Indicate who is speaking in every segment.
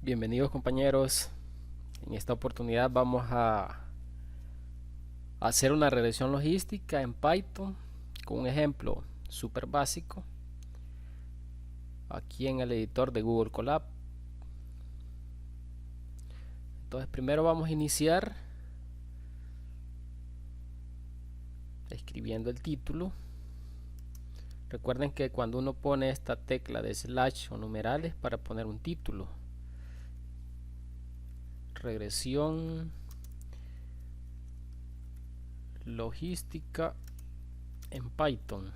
Speaker 1: Bienvenidos compañeros. En esta oportunidad vamos a hacer una regresión logística en Python con un ejemplo súper básico aquí en el editor de Google Colab. Entonces primero vamos a iniciar escribiendo el título. Recuerden que cuando uno pone esta tecla de slash o numerales para poner un título, regresión logística en Python,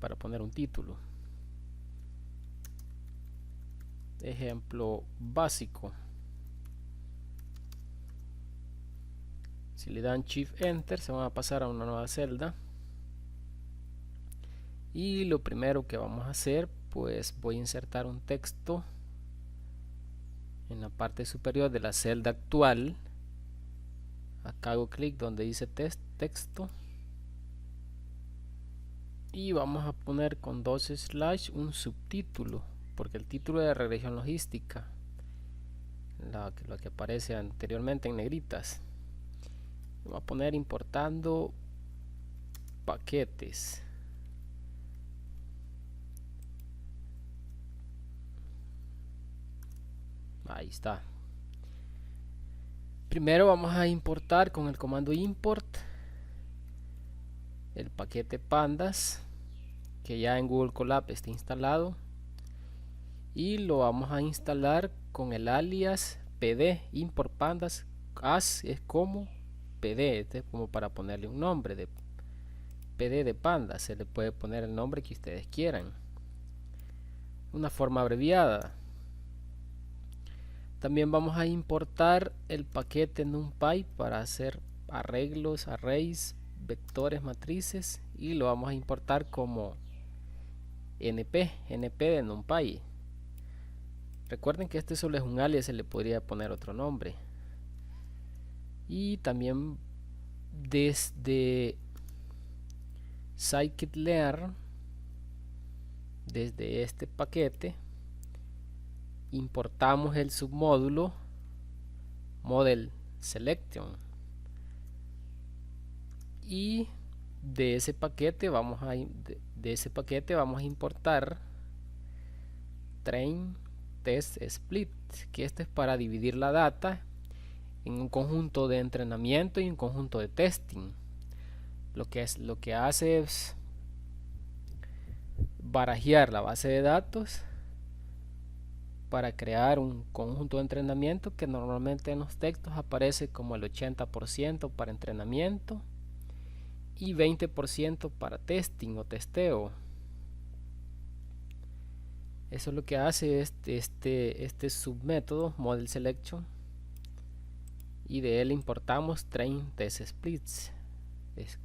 Speaker 1: para poner un título, ejemplo básico. Si le dan Shift Enter se van a pasar a una nueva celda, y lo primero que vamos a hacer, pues voy a insertar un texto en la parte superior de la celda actual. Acá hago clic donde dice texto y vamos a poner con dos slash un subtítulo, porque el título de regresión logística, lo que aparece anteriormente en negritas, voy a poner importando paquetes. Ahí está. Primero vamos a importar con el comando import el paquete pandas, que ya en Google Colab está instalado, y lo vamos a instalar con el alias pd import pandas as es como pd. Este es como para ponerle un nombre de pd de pandas. Se le puede poner el nombre que ustedes quieran, una forma abreviada. También vamos a importar el paquete NumPy para hacer arreglos, arrays, vectores, matrices, y lo vamos a importar como np de NumPy. Recuerden que este solo es un alias, se le podría poner otro nombre. Y también desde scikit-learn, desde este paquete, importamos el submódulo model selection, y de ese paquete vamos a importar train test split, que este es para dividir la data en un conjunto de entrenamiento y un conjunto de testing. Lo que hace es barajear la base de datos para crear un conjunto de entrenamiento que normalmente en los textos aparece como el 80% para entrenamiento y 20% para testing o testeo. Eso es lo que hace este submétodo model selection, y de él importamos train test splits. Es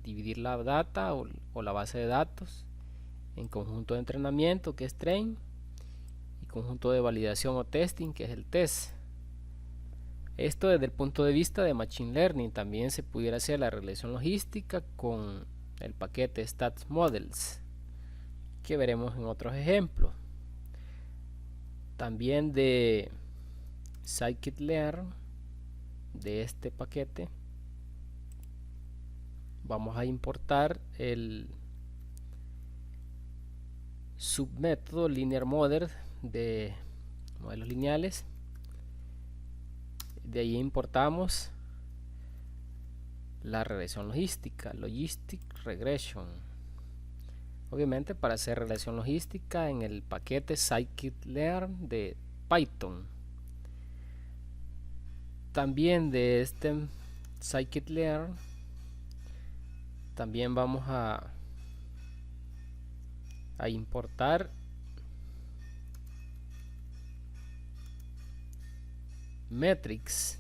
Speaker 1: dividir la data o la base de datos en conjunto de entrenamiento, que es train, y conjunto de validación o testing, que es el test. Esto desde el punto de vista de machine learning. También se pudiera hacer la regresión logística con el paquete statsModels, que veremos en otros ejemplos. También de scikit-learn, de este paquete, vamos a importar el submétodo linear model de modelos lineales. De ahí importamos la regresión logística, logistic regression, obviamente para hacer regresión logística en el paquete scikit-learn de Python. También de este scikit-learn también vamos a importar metrics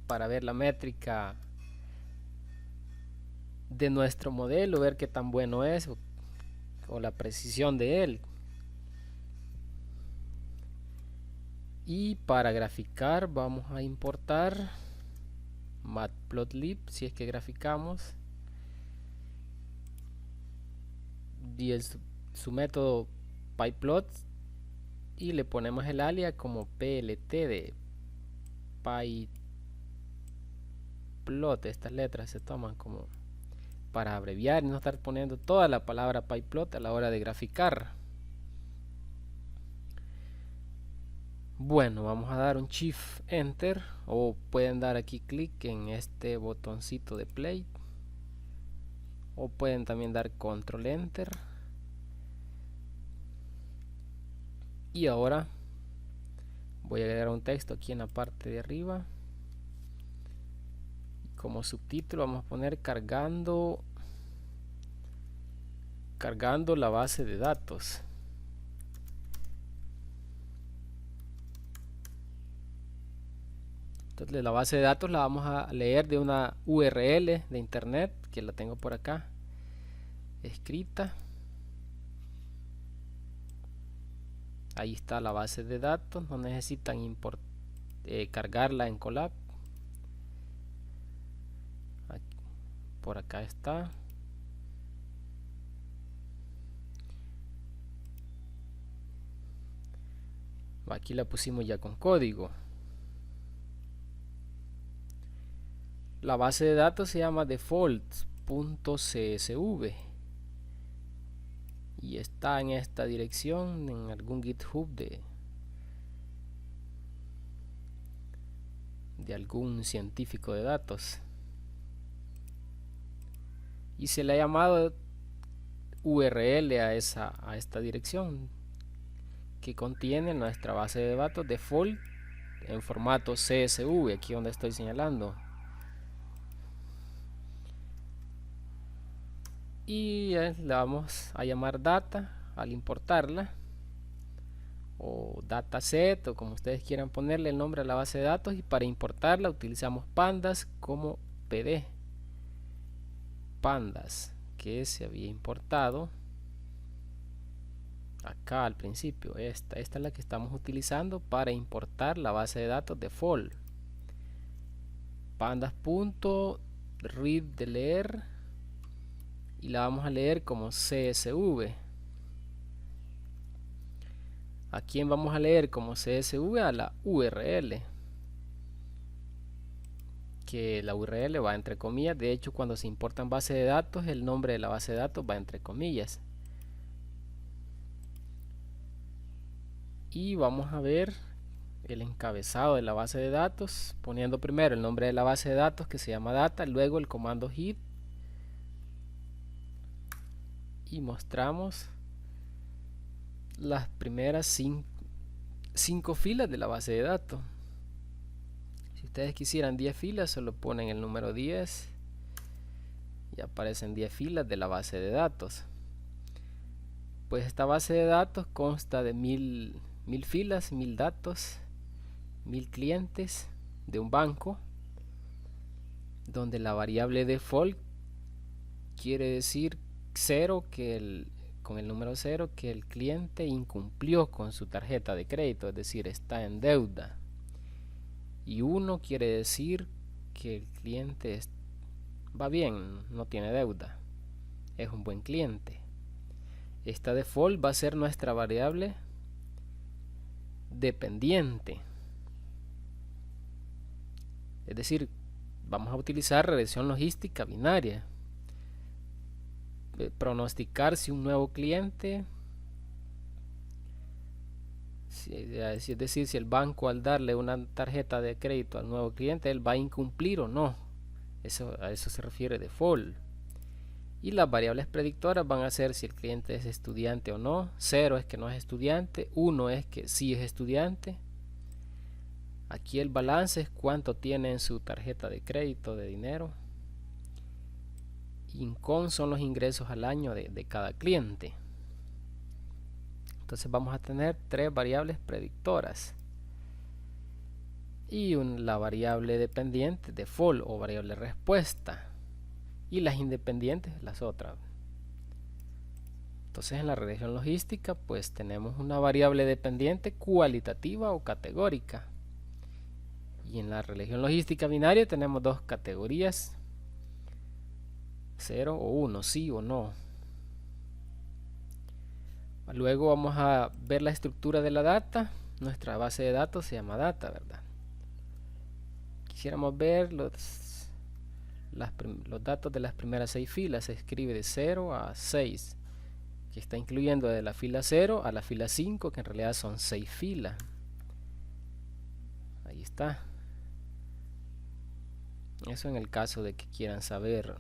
Speaker 1: para ver la métrica de nuestro modelo, ver qué tan bueno es o la precisión de él. Y para graficar vamos a importar matplotlib, si es que graficamos, y su método pyplot, y le ponemos el alias como PLT de pyplot. Estas letras se toman como para abreviar y no estar poniendo toda la palabra pyplot a la hora de graficar. Bueno, vamos a dar un Shift Enter, o pueden dar aquí clic en este botoncito de play, o pueden también dar Control Enter. Y ahora voy a agregar un texto aquí en la parte de arriba. Como subtítulo vamos a poner cargando la base de datos. Entonces la base de datos la vamos a leer de una URL de internet, que la tengo por acá escrita. Ahí está la base de datos, no necesitan cargarla en Colab. Aquí, por acá está. Aquí la pusimos ya con código. La base de datos se llama defaults.csv y está en esta dirección en algún GitHub de algún científico de datos, y se le ha llamado URL a esta dirección que contiene nuestra base de datos default en formato CSV, aquí donde estoy señalando. Y le vamos a llamar data al importarla, o dataset, o como ustedes quieran ponerle el nombre a la base de datos. Y para importarla utilizamos pandas como pd, pandas que se había importado acá al principio. Esta es la que estamos utilizando para importar la base de datos default, pandas.read de leer, y la vamos a leer como CSV. ¿A quién vamos a leer como CSV? A la URL, que la URL va entre comillas. De hecho, cuando se importan bases de datos, el nombre de la base de datos va entre comillas. Y vamos a ver el encabezado de la base de datos, poniendo primero el nombre de la base de datos, que se llama data, luego el comando hit, y mostramos las primeras 5 filas de la base de datos. Si ustedes quisieran 10 filas, solo ponen el número 10 y aparecen 10 filas de la base de datos. Pues esta base de datos consta de 1000 filas, 1000 datos, 1000 clientes de un banco, donde la variable default quiere decir 0, con el número 0, que el cliente incumplió con su tarjeta de crédito, es decir, está en deuda. Y 1 quiere decir que el cliente va bien, no tiene deuda, es un buen cliente. Esta default va a ser nuestra variable dependiente, es decir, vamos a utilizar regresión logística binaria, pronosticar si un nuevo cliente, es decir, si el banco al darle una tarjeta de crédito al nuevo cliente, él va a incumplir o no. A eso se refiere default. Y las variables predictoras van a ser si el cliente es estudiante o no. 0 es que no es estudiante, 1 es que sí es estudiante. Aquí el balance es cuánto tiene en su tarjeta de crédito de dinero. Income son los ingresos al año de cada cliente. Entonces vamos a tener 3 variables predictoras y la variable dependiente default o variable respuesta, y las independientes las otras. Entonces en la regresión logística pues tenemos una variable dependiente cualitativa o categórica, y en la regresión logística binaria tenemos 2 categorías, 0 o 1, sí o no. Luego vamos a ver la estructura de la data. Nuestra base de datos se llama data, ¿verdad? Quisiéramos ver los datos de las primeras 6 filas. Se escribe de 0 a 6, que está incluyendo de la fila 0 a la fila 5, que en realidad son 6 filas. Ahí está. Eso en el caso de que quieran saber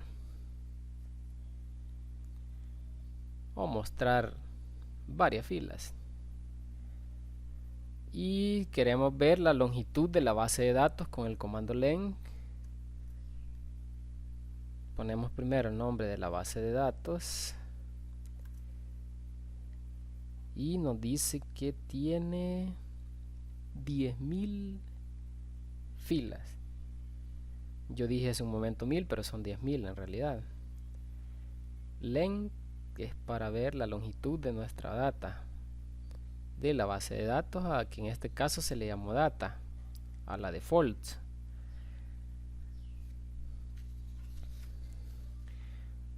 Speaker 1: o mostrar varias filas. Y queremos ver la longitud de la base de datos con el comando len. Ponemos primero el nombre de la base de datos y nos dice que tiene 10.000 filas. Yo dije hace un momento 1000, pero son 10.000 en realidad. Len es para ver la longitud de nuestra data, de la base de datos, a que en este caso se le llamó data, a la default.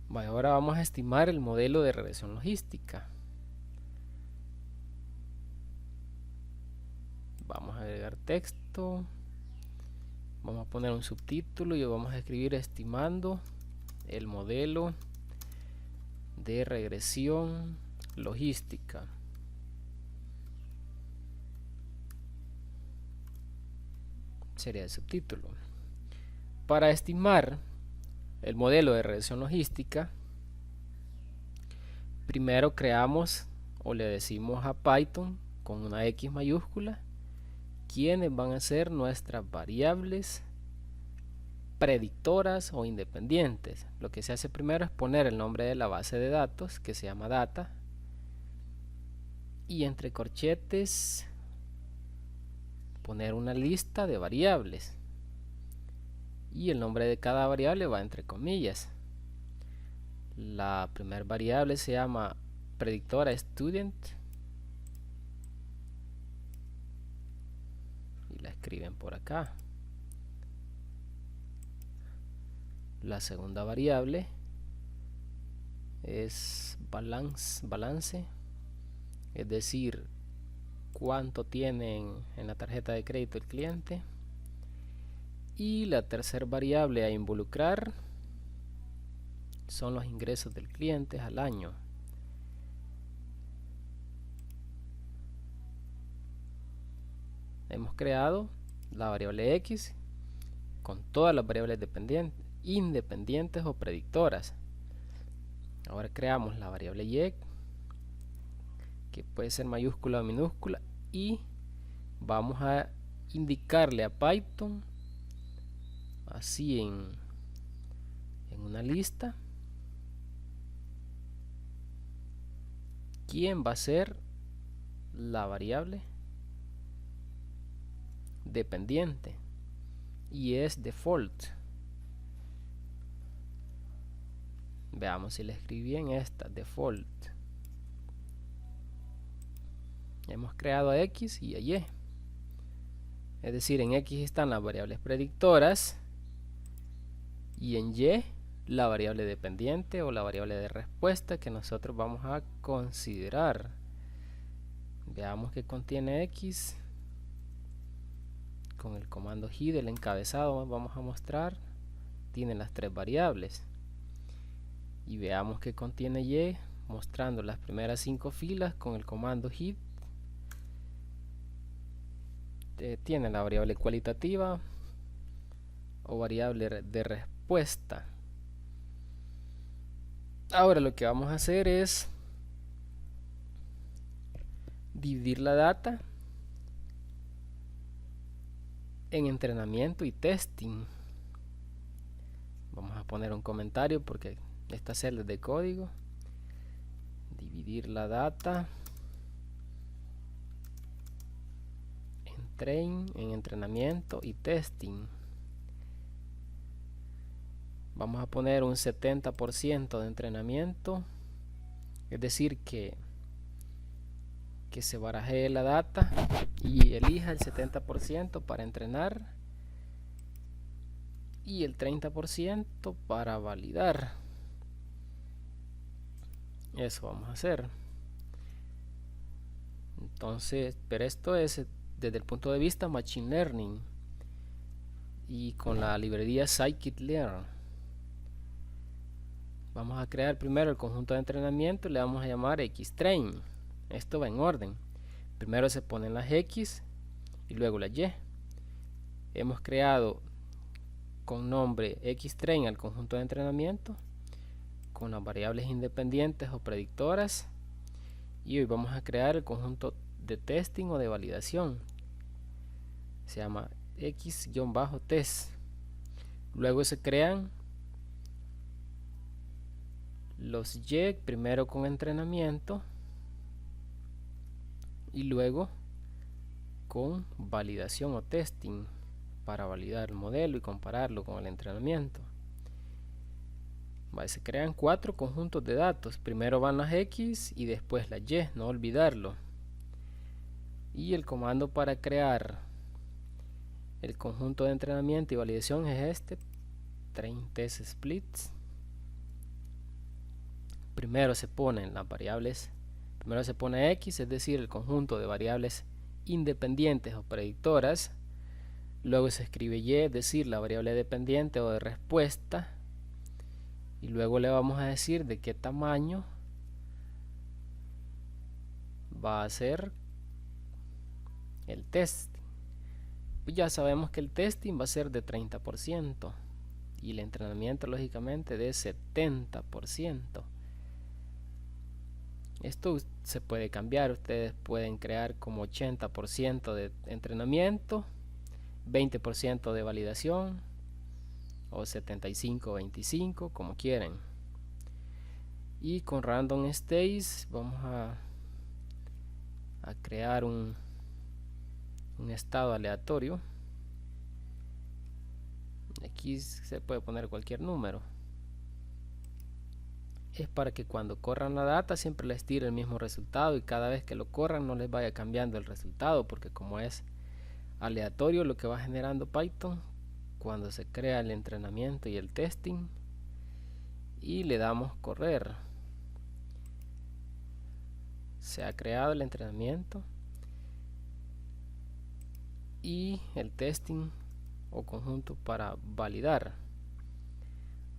Speaker 1: Bueno, ahora vamos a estimar el modelo de regresión logística. Vamos a agregar texto, vamos a poner un subtítulo y vamos a escribir estimando el modelo de regresión logística. Sería el subtítulo. Para estimar el modelo de regresión logística, primero creamos o le decimos a Python con una X mayúscula quiénes van a ser nuestras variables predictoras o independientes. Lo que se hace primero es poner el nombre de la base de datos, que se llama data, y entre corchetes poner una lista de variables, y el nombre de cada variable va entre comillas. La primera variable se llama predictora student y la escriben por acá. La segunda variable es balance, es decir, cuánto tienen en la tarjeta de crédito el cliente. Y la tercera variable a involucrar son los ingresos del cliente al año. Hemos creado la variable X con todas las variables independientes o predictoras. Ahora creamos la variable Y, que puede ser mayúscula o minúscula, y vamos a indicarle a Python así en una lista quién va a ser la variable dependiente, y es default. Veamos si le escribí bien esta, default. Hemos creado a X y a Y, es decir, en X están las variables predictoras y en Y la variable dependiente o la variable de respuesta que nosotros vamos a considerar. Veamos qué contiene X. Con el comando G del encabezado vamos a mostrar, tiene las 3 variables. Y veamos qué contiene Y, mostrando las primeras 5 filas con el comando hit. Tiene la variable cualitativa o variable de respuesta. Ahora lo que vamos a hacer es dividir la data en entrenamiento y testing. Vamos a poner un comentario porque esta celda es de código. Dividir la data en train, en entrenamiento y testing. Vamos a poner un 70% de entrenamiento, es decir que se barajee la data y elija el 70% para entrenar y el 30% para validar. Eso vamos a hacer. Entonces, pero esto es desde el punto de vista Machine Learning y con la librería Scikit-learn. Vamos a crear primero el conjunto de entrenamiento y le vamos a llamar XTrain. Esto va en orden. Primero se ponen las X y luego las Y. Hemos creado con nombre XTrain al conjunto de entrenamiento con las variables independientes o predictoras, y hoy vamos a crear el conjunto de testing o de validación. Se llama X-test. Luego se crean los Y, primero con entrenamiento y luego con validación o testing para validar el modelo y compararlo con el entrenamiento. Se crean 4 conjuntos de datos. Primero van las X y después las Y, no olvidarlo. Y el comando para crear el conjunto de entrenamiento y validación es este: train test splits. Primero se ponen las variables, primero se pone X, es decir, el conjunto de variables independientes o predictoras. Luego se escribe Y, es decir, la variable dependiente o de respuesta. Y luego le vamos a decir de qué tamaño va a ser el test. Pues ya sabemos que el testing va a ser de 30% y el entrenamiento lógicamente de 70%. Esto se puede cambiar. Ustedes pueden crear como 80% de entrenamiento, 20% de validación o 75-25, como quieren. Y con random states vamos a crear un estado aleatorio. Aquí se puede poner cualquier número. Es para que cuando corran la data siempre les tire el mismo resultado y cada vez que lo corran no les vaya cambiando el resultado, porque como es aleatorio lo que va generando Python cuando se crea el entrenamiento y el testing, y le damos correr, se ha creado el entrenamiento y el testing o conjunto para validar.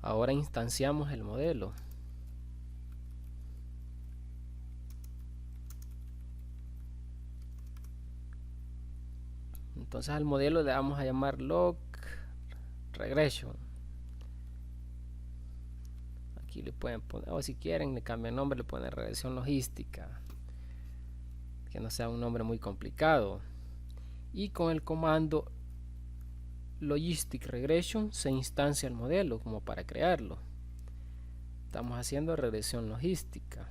Speaker 1: Ahora instanciamos el modelo. Entonces al modelo le vamos a llamar log regression. Aquí le pueden poner, o si quieren le cambian el nombre, le ponen regresión logística, que no sea un nombre muy complicado. Y con el comando logistic regression se instancia el modelo como para crearlo. Estamos haciendo regresión logística.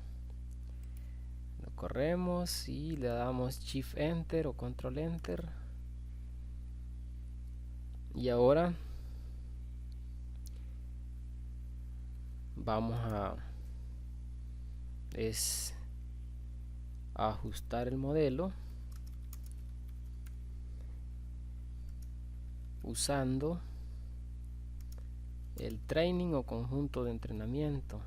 Speaker 1: Lo corremos y le damos shift enter o control enter. Y ahora vamos a ajustar el modelo usando el training o conjunto de entrenamiento.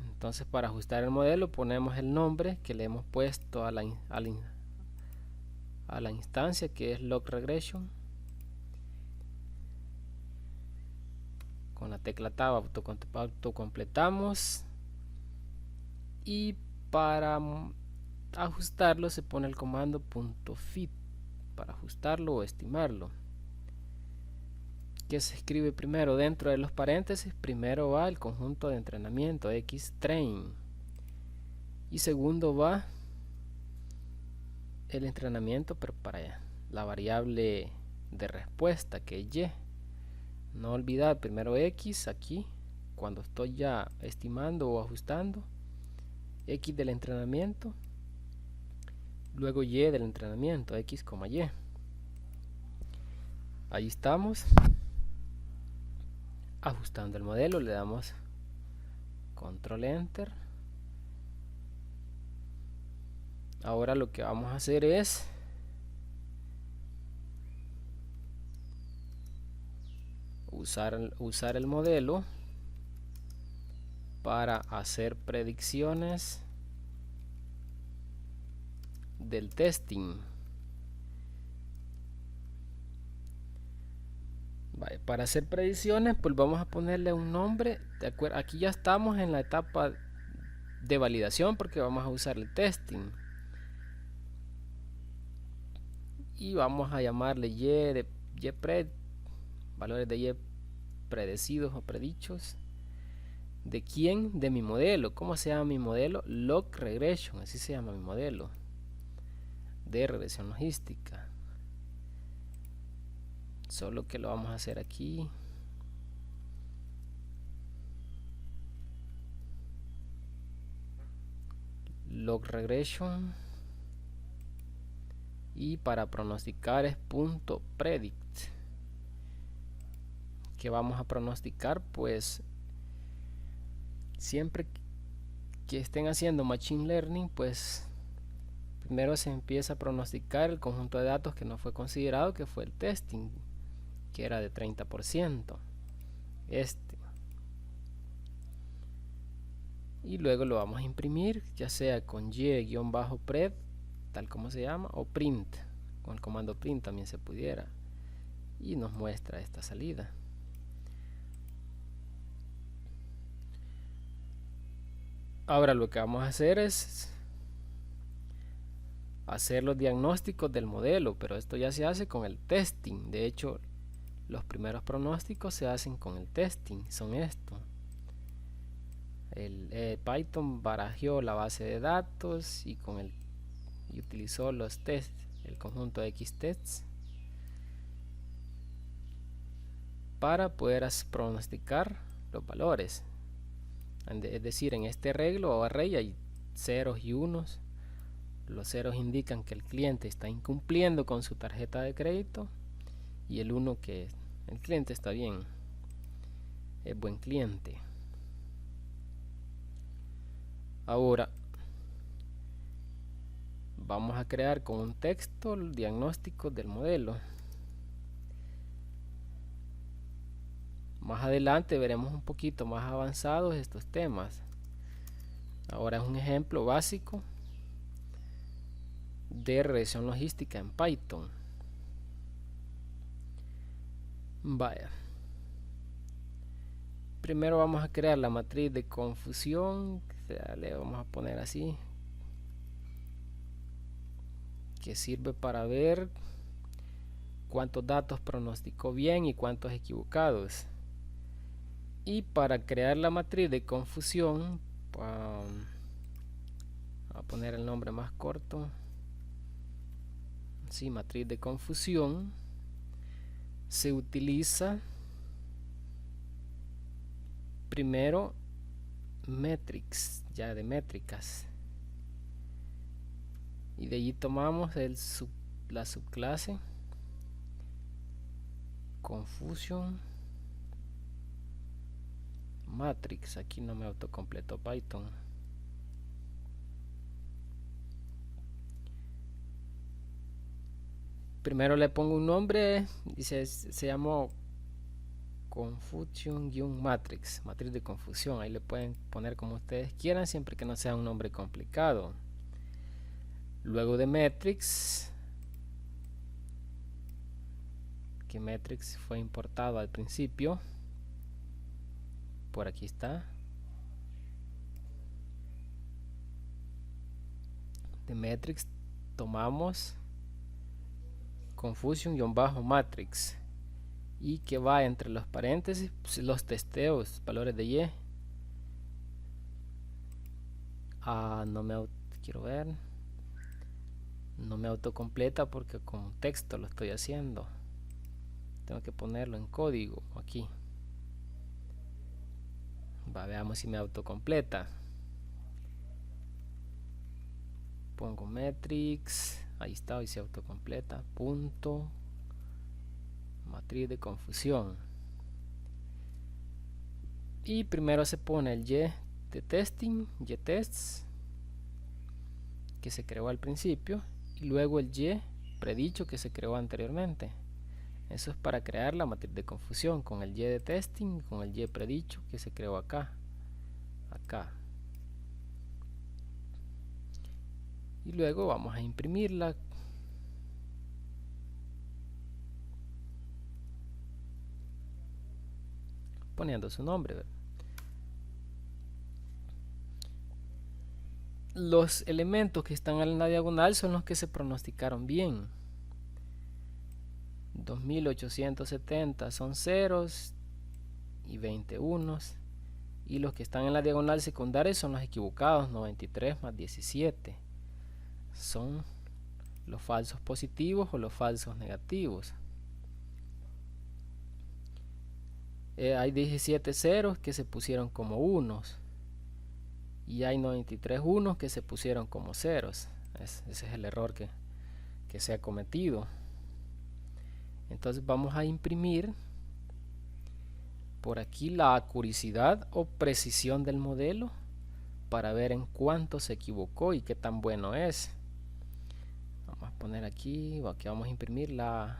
Speaker 1: Entonces, para ajustar el modelo ponemos el nombre que le hemos puesto a la instancia, que es log regression. Con la tecla tab autocompletamos, y para ajustarlo se pone el comando .fit para ajustarlo o estimarlo, que se escribe primero dentro de los paréntesis. Primero va el conjunto de entrenamiento XTrain y segundo va el entrenamiento, pero para la variable de respuesta, que es Y. No olvidar primero X aquí cuando estoy ya estimando o ajustando, X del entrenamiento, luego Y del entrenamiento, X, Y. Ahí estamos ajustando el modelo, le damos control enter. Ahora lo que vamos a hacer es usar el modelo para hacer predicciones del testing. Vale, para hacer predicciones, pues vamos a ponerle un nombre. Aquí ya estamos en la etapa de validación porque vamos a usar el testing. Y vamos a llamarle YPred, valores de Y predecidos o predichos. ¿De quién? De mi modelo. ¿Cómo se llama mi modelo? Log Regression, así se llama mi modelo de regresión logística. Solo que lo vamos a hacer aquí. Log Regression. Y para pronosticar es .predict. ¿Qué vamos a pronosticar? Pues siempre que estén haciendo machine learning, pues primero se empieza a pronosticar el conjunto de datos que no fue considerado, que fue el testing, que era de 30%. Y luego lo vamos a imprimir, ya sea con y-pred, tal como se llama, o print, con el comando print también se pudiera, y nos muestra esta salida. Ahora lo que vamos a hacer es hacer los diagnósticos del modelo, pero esto ya se hace con el testing. De hecho, los primeros pronósticos se hacen con el testing, son estos. Python barajeó la base de datos y utilizó los tests, el conjunto de xtests, para poder pronosticar los valores. Es decir, en este arreglo o array hay ceros y unos. Los ceros indican que el cliente está incumpliendo con su tarjeta de crédito, y el 1 que el cliente está bien, es buen cliente. Ahora vamos a crear con un texto el diagnóstico del modelo. Más adelante veremos un poquito más avanzados estos temas. Ahora es un ejemplo básico de regresión logística en Python. Vaya. Primero vamos a crear la matriz de confusión. Le vamos a poner así, que sirve para ver cuántos datos pronosticó bien y cuántos equivocados. Y para crear la matriz de confusión, voy a poner el nombre más corto. Sí, matriz de confusión. Se utiliza primero metrics, ya de métricas, y de allí tomamos la subclase confusion matrix. Aquí no me autocompletó Python. Primero le pongo un nombre, dice, se llamó confusion-matrix, matriz de confusión. Ahí le pueden poner como ustedes quieran, siempre que no sea un nombre complicado. Luego de metrics, que metrics fue importado al principio, por aquí está. De metrics tomamos confusion-matrix, y que va entre los paréntesis los testeos, valores de y. No me quiero ver, no me autocompleta porque con texto lo estoy haciendo, tengo que ponerlo en código aquí. Veamos si me autocompleta. Pongo metrics, ahí está, y se autocompleta. Punto matriz de confusión, y primero se pone el y de testing, y-tests, que se creó al principio, y luego el y predicho que se creó anteriormente. Eso es para crear la matriz de confusión, con el y de testing, con el y predicho que se creó acá. y luego vamos a imprimirla poniendo su nombre. Los elementos que están en la diagonal son los que se pronosticaron bien. 2870 son ceros y 20 unos, y los que están en la diagonal secundaria son los equivocados. 93 más 17 son los falsos positivos o los falsos negativos. Hay 17 ceros que se pusieron como unos y hay 93 unos que se pusieron como ceros. Ese es el error que se ha cometido. Entonces vamos a imprimir por aquí la acuracidad o precisión del modelo para ver en cuánto se equivocó y qué tan bueno es. Vamos a poner aquí vamos a imprimir la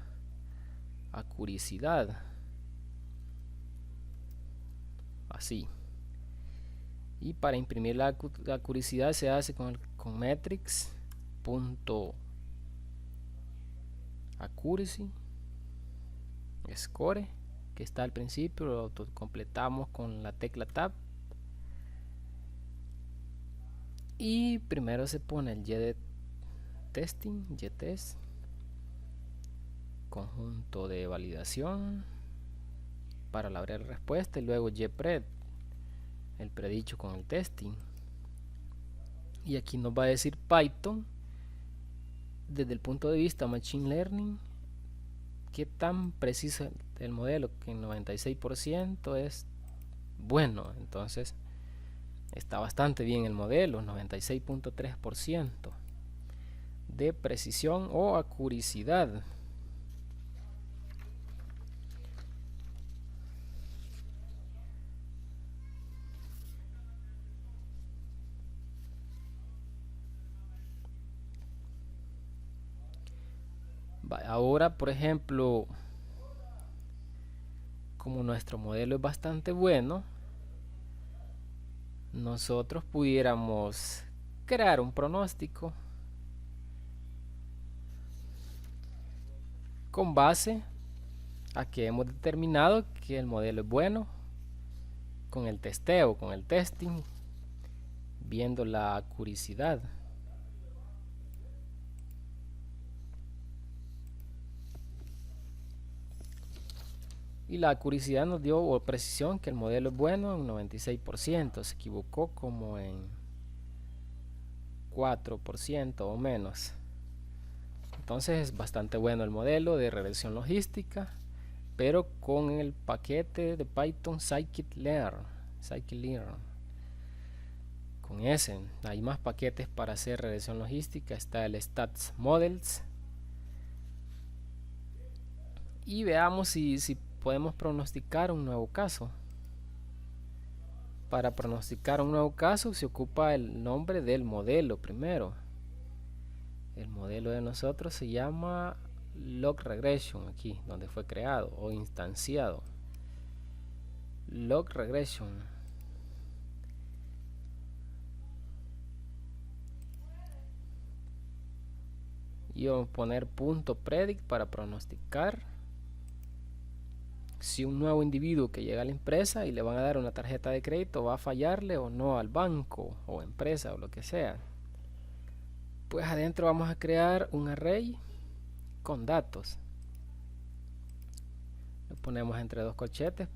Speaker 1: acuracidad así, y para imprimir la acuracidad se hace con metrics.accuracy score, que está al principio, lo completamos con la tecla tab y primero se pone el ytest conjunto de validación para la breve respuesta, y luego ypred, el predicho con el testing, y aquí nos va a decir Python desde el punto de vista Machine Learning qué tan preciso el modelo, que en 96% es bueno. Entonces está bastante bien el modelo, 96.3% de precisión o acuracidad. Ahora, por ejemplo, como nuestro modelo es bastante bueno, nosotros pudiéramos crear un pronóstico con base a que hemos determinado que el modelo es bueno con el testeo, con el testing, viendo la acuracidad. Y la acuracidad nos dio, o precisión, que el modelo es bueno en 96%, se equivocó como en 4% o menos. Entonces es bastante bueno el modelo de regresión logística, pero con el paquete de Python scikit-learn. Con ese hay más paquetes para hacer regresión logística. Está el stats models, y veamos si podemos pronosticar un nuevo caso. Para pronosticar un nuevo caso se ocupa el nombre del modelo primero. El modelo de nosotros se llama log regression, aquí donde fue creado o instanciado. Log regression. Y vamos a poner .predict para pronosticar si un nuevo individuo que llega a la empresa y le van a dar una tarjeta de crédito va a fallarle o no al banco o empresa o lo que sea. Pues adentro vamos a crear un array con datos. Lo ponemos entre dos corchetes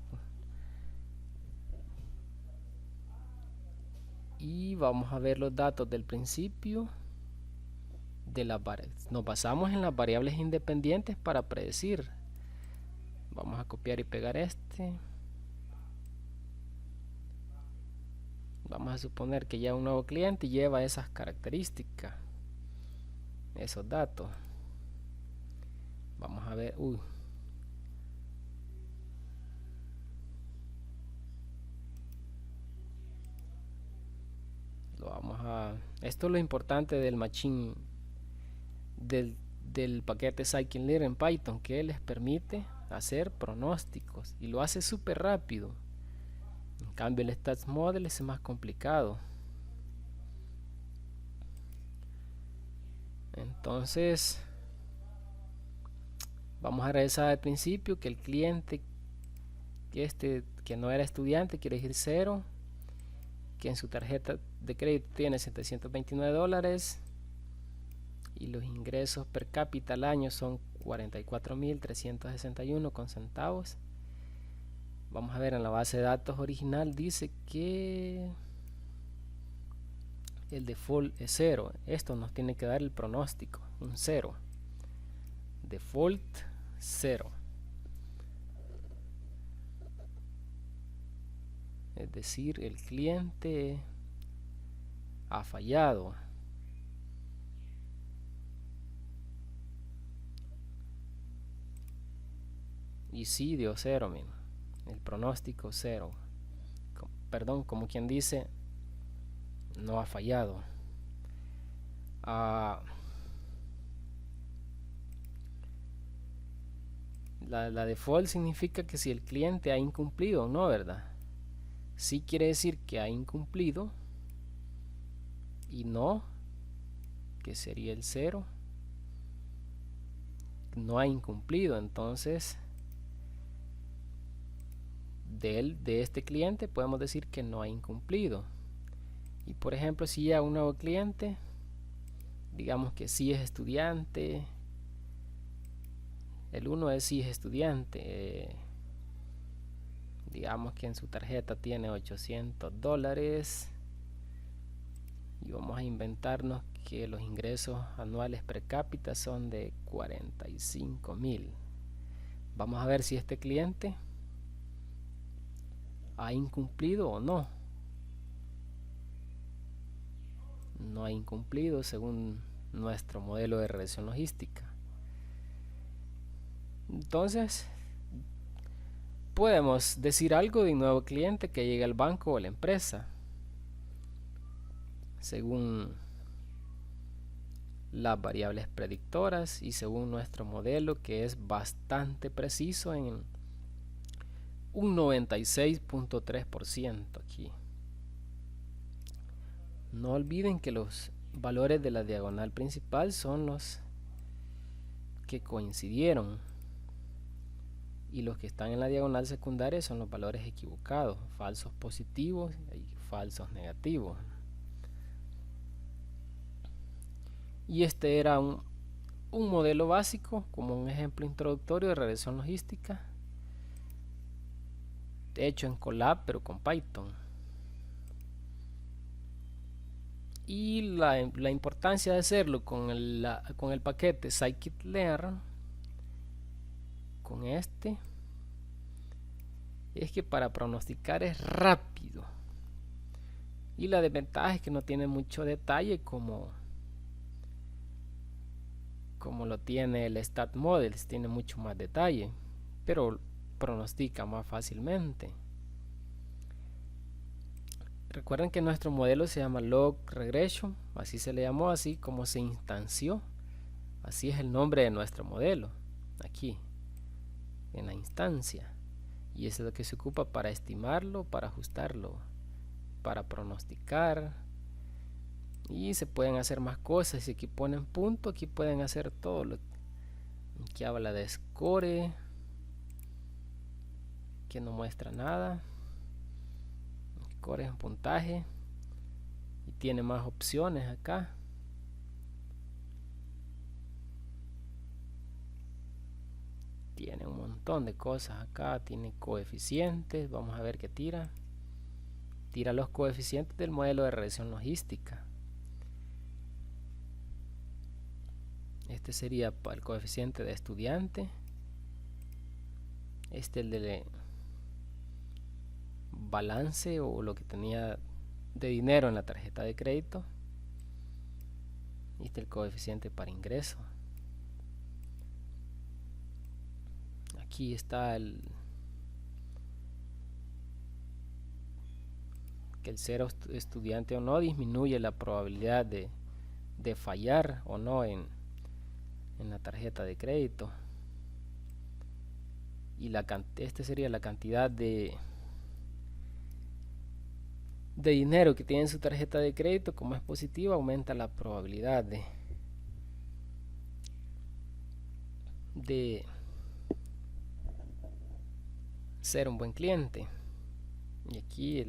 Speaker 1: y vamos a ver los datos del principio de las variables. Nos basamos en las variables independientes para predecir. Vamos a copiar y pegar este. Vamos a suponer que ya un nuevo cliente lleva esas características, esos datos. Vamos a ver, esto es lo importante del machine, del paquete scikit-learn en Python, que les permite hacer pronósticos y lo hace súper rápido. En cambio el stats model es más complicado. Entonces vamos a regresar al principio, que el cliente que no era estudiante quiere decir 0, que en su tarjeta de crédito tiene $729 y los ingresos per cápita al año son 44.361 con centavos. Vamos a ver, en la base de datos original dice que el default es 0. Esto nos tiene que dar el pronóstico, un 0. Default 0. Es decir, el cliente ha fallado. Y sí dio 0, miren. El pronóstico 0. Perdón, como quien dice, no ha fallado. La default significa que si el cliente ha incumplido, ¿no? ¿Verdad? Sí quiere decir que ha incumplido, y no, que sería el 0, no ha incumplido. Entonces de este cliente podemos decir que no ha incumplido. Y por ejemplo, si ya un nuevo cliente, digamos que sí es estudiante, el 1 es sí es estudiante, digamos que en su tarjeta tiene $800 y vamos a inventarnos que los ingresos anuales per cápita son de 45.000. Vamos a ver si este cliente ha incumplido o no. No ha incumplido según nuestro modelo de regresión logística. Entonces podemos decir algo de un nuevo cliente que llegue al banco o a la empresa según las variables predictoras y según nuestro modelo, que es bastante preciso en un 96.3% aquí. No olviden que los valores de la diagonal principal son los que coincidieron y los que están en la diagonal secundaria son los valores equivocados, falsos positivos y falsos negativos. Y este era un modelo básico, como un ejemplo introductorio de regresión logística, hecho en Colab pero con Python. Y la importancia de hacerlo con el paquete scikit-learn, con este, es que para pronosticar es rápido. Y la desventaja es que no tiene mucho detalle como lo tiene el StatModels, tiene mucho más detalle, pero pronostica más fácilmente. Recuerden que nuestro modelo se llama Log Regression, así se le llamó, así como se instanció, así es el nombre de nuestro modelo, aquí, en la instancia, y es lo que se ocupa para estimarlo, para ajustarlo, para pronosticar, y se pueden hacer más cosas. Si aquí ponen punto, aquí pueden hacer todo lo que habla de score, que no muestra nada. Score es un puntaje y tiene más opciones acá. Tiene un montón de cosas acá, tiene coeficientes. Vamos a ver qué tira los coeficientes del modelo de regresión logística. Este sería para el coeficiente de estudiante, este el de balance o lo que tenía de dinero en la tarjeta de crédito, y este el coeficiente para ingreso. Aquí está que el ser estudiante o no disminuye la probabilidad de fallar o no en la tarjeta de crédito, y este sería la cantidad de dinero que tiene en su tarjeta de crédito. Como es positiva, aumenta la probabilidad de ser un buen cliente. Y aquí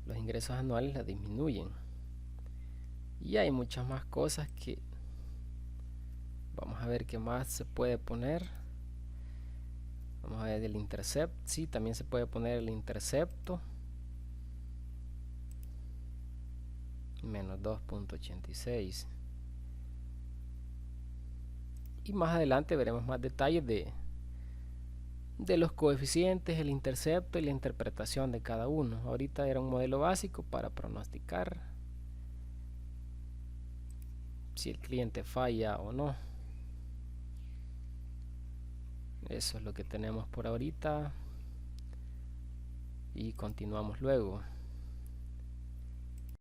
Speaker 1: los ingresos anuales la disminuyen. Y hay muchas más cosas que vamos a ver qué más se puede poner. Vamos a ver el intercept. Sí, también se puede poner el intercepto. Menos 2.86. Y más adelante veremos más detalles de los coeficientes, el intercepto y la interpretación de cada uno. Ahorita era un modelo básico para pronosticar si el cliente falla o no. Eso es lo que tenemos por ahorita y continuamos luego.